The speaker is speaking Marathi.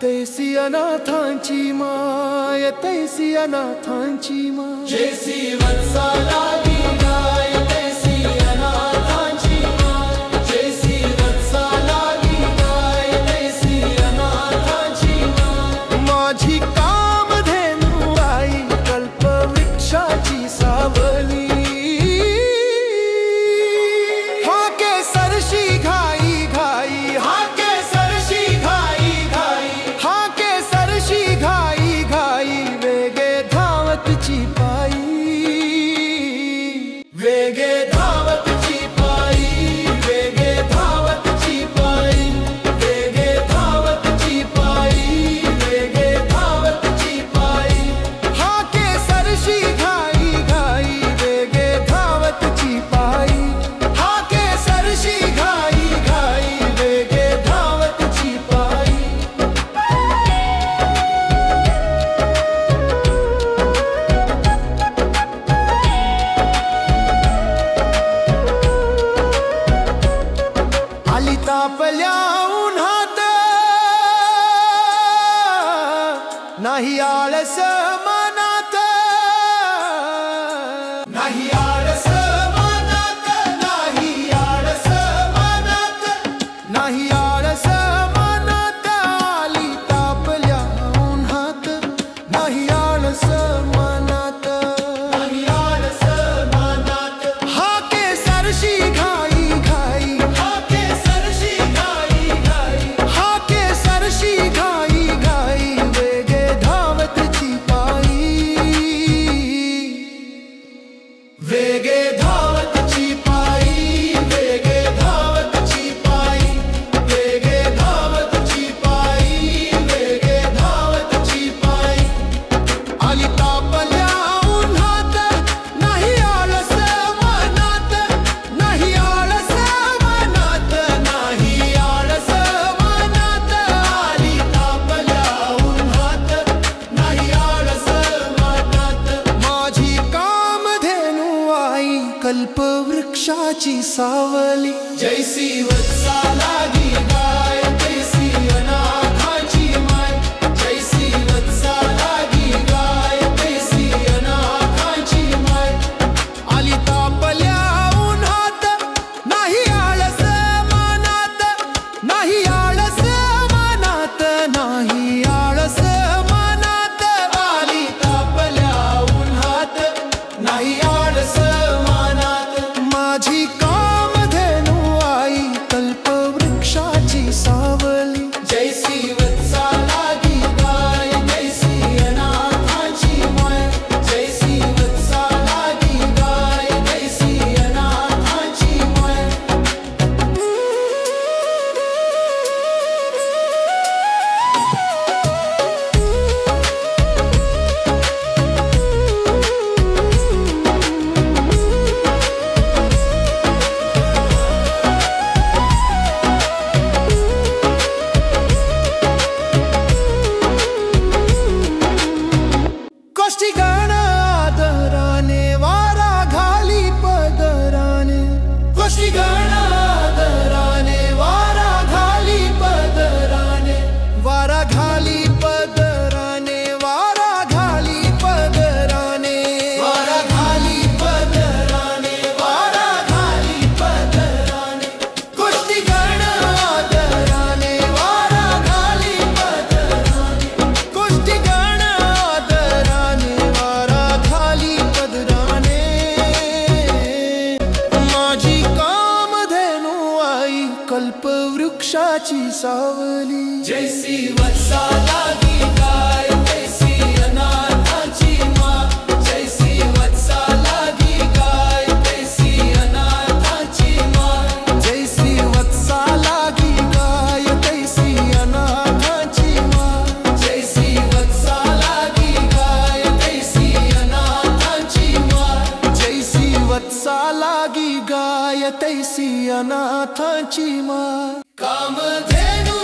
येतैसी अनाथांची माय, येतैसी अनाथांची माय। जैसी वत्सा लागी गाय, येतैसी अनाथांची माय। जैसी वत्सा लागी गाय, येतैसी अनाथांची माय। माझी कामधेनु आई कल्पवृक्षाची सावली, वेगे धावतची पायी, वेगे धावतची पायी, वेगे धावतची पायी, वेगे धावतची पायी। हाके सरशी घाई घाई, वेगे धावतची पायी। हाके सरशी घाई घाई, वेगे धावतची पायी। तापल्या उन्हात नाही आळस मनात, नाही आळस मनात, नाही आळस मनात, नाही आळस मनात। आली तापल्या उन्हात नाही आळस मनात, नाही आळस मनात। हाके सरशी घाई घाई, वेगे धावतची पायी, वेगे धावतची पायी, वेगे धावतची पायी, वेगे धावतची पायी। आली तापल्या उन्हात नाही आळस मनात, नाही आळस मनात, नाही आळस मनात। आली तापल्या उन्हात नाही आळस मनात। माझी कल्पवृक्षाची सावली, जैसी वत्सा लागी गाय, तैसी अनाथांची माय। जैसी वत्सा लागी गाय, तैसी अनाथांची माय। आली तापल्या उन्हात नाही आळस मनात, नाही आळस मनात, नाही आळस मनात। आली तापल्या उन्हात नाही आळस मनात। माझी कामधेनु आई कल्पवृक्षाची सावली, जैसी वत्सा लागी गाय, तैसी अनाथांची माय। जैसी वत्सा लागी गाय, तैसी अनाथांची माय। गोष्टीगण आदराने वारा घाली पदराने, गोष्टीगण आदराने वारा घाली पदराने, वारा घाली पदराने, वारा घाली पदराने, वारा घाली पदराने, वारा घाली पदराने। गोष्टीगण आदराने वारा घाली पदराने, गोष्टीगण आदराने वारा घाली पदराने। माझी कामधेनु आई कल्पवृक्षाची सावली, जैसी वत्सा लागी गाय, तैसी अनाथांची माय। जैसी वत्सा लागी गाय, तैसी अनाथांची माय। जैसी वत्सा लागी गाय, तैसी अनाथांची माय। जैसी वत्सा लागी गाय, तैसी अनाथांची माय। जैसी वत्सा लागी गाय, तैसी अनाथांची माय। कामधेनु